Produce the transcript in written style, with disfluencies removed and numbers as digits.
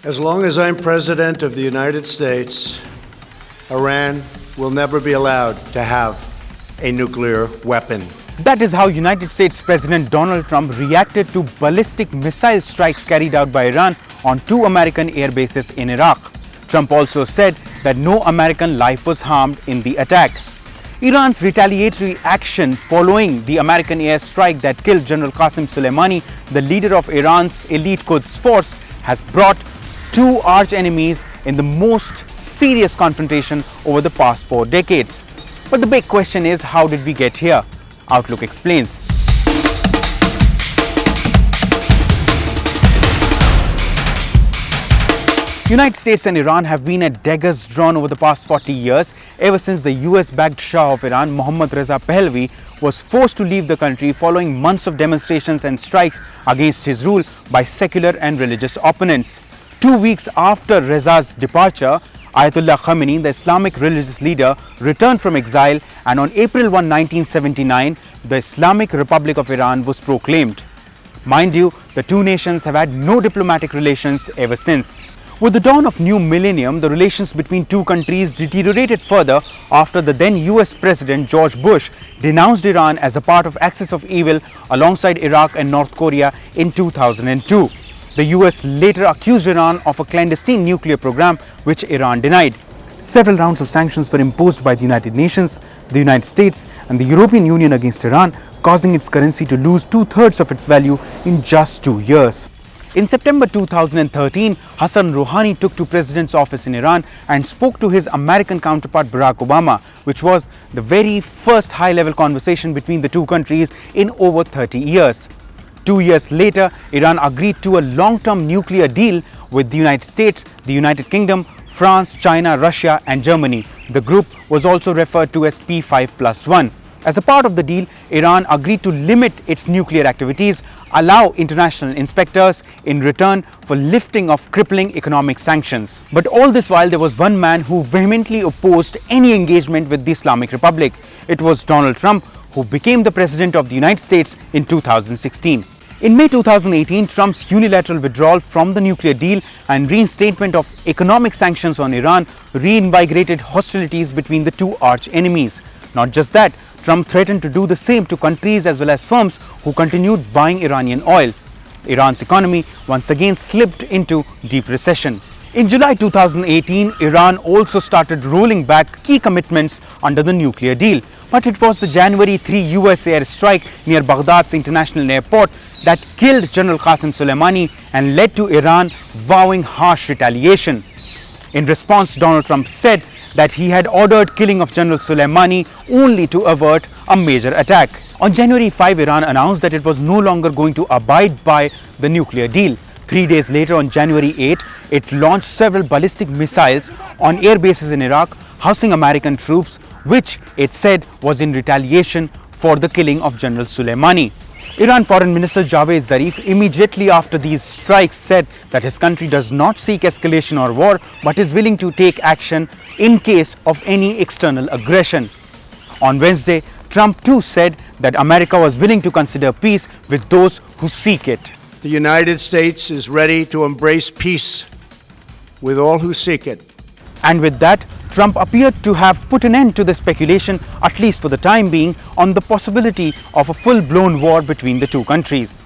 As long as I'm President of the United States, Iran will never be allowed to have a nuclear weapon. That is how United States President Donald Trump reacted to ballistic missile strikes carried out by Iran on 2 American air bases in Iraq. Trump also said that no American life was harmed in the attack. Iran's retaliatory action following the American airstrike that killed General Qassem Soleimani, the leader of Iran's elite Quds Force, has brought 2 arch-enemies in the most serious confrontation over the past 4 decades. But the big question is, how did we get here? Outlook explains. United States and Iran have been at daggers drawn over the past 40 years, ever since the US-backed Shah of Iran, Mohammad Reza Pahlavi, was forced to leave the country following months of demonstrations and strikes against his rule by secular and religious opponents. 2 weeks after Reza's departure, Ayatollah Khamenei, the Islamic religious leader, returned from exile, and on April 1, 1979, the Islamic Republic of Iran was proclaimed. Mind you, the two nations have had no diplomatic relations ever since. With the dawn of new millennium, the relations between two countries deteriorated further after the then US President George Bush denounced Iran as a part of axis of evil alongside Iraq and North Korea in 2002. The US later accused Iran of a clandestine nuclear program, which Iran denied. Several rounds of sanctions were imposed by the United Nations, the United States and the European Union against Iran, causing its currency to lose 2/3 of its value in just 2 years. In September 2013, Hassan Rouhani took to President's office in Iran and spoke to his American counterpart Barack Obama, which was the very first high-level conversation between the two countries in over 30 years. 2 years later, Iran agreed to a long-term nuclear deal with the United States, the United Kingdom, France, China, Russia and Germany. The group was also referred to as P5+1. As a part of the deal, Iran agreed to limit its nuclear activities, allow international inspectors in return for lifting of crippling economic sanctions. But all this while, there was one man who vehemently opposed any engagement with the Islamic Republic. It was Donald Trump, who became the President of the United States in 2016. In May 2018, Trump's unilateral withdrawal from the nuclear deal and reinstatement of economic sanctions on Iran reinvigorated hostilities between the two arch-enemies. Not just that, Trump threatened to do the same to countries as well as firms who continued buying Iranian oil. Iran's economy once again slipped into deep recession. In July 2018, Iran also started rolling back key commitments under the nuclear deal. But it was the January 3 US airstrike near Baghdad's international airport that killed General Qassem Soleimani and led to Iran vowing harsh retaliation. In response, Donald Trump said that he had ordered killing of General Soleimani only to avert a major attack. On January 5, Iran announced that it was no longer going to abide by the nuclear deal. 3 days later, on January 8, it launched several ballistic missiles on air bases in Iraq, housing American troops, which it said was in retaliation for the killing of General Soleimani. Iran Foreign Minister Javed Zarif immediately after these strikes said that his country does not seek escalation or war, but is willing to take action in case of any external aggression. On Wednesday, Trump too said that America was willing to consider peace with those who seek it. The United States is ready to embrace peace with all who seek it. And with that, Trump appeared to have put an end to the speculation, at least for the time being, on the possibility of a full-blown war between the two countries.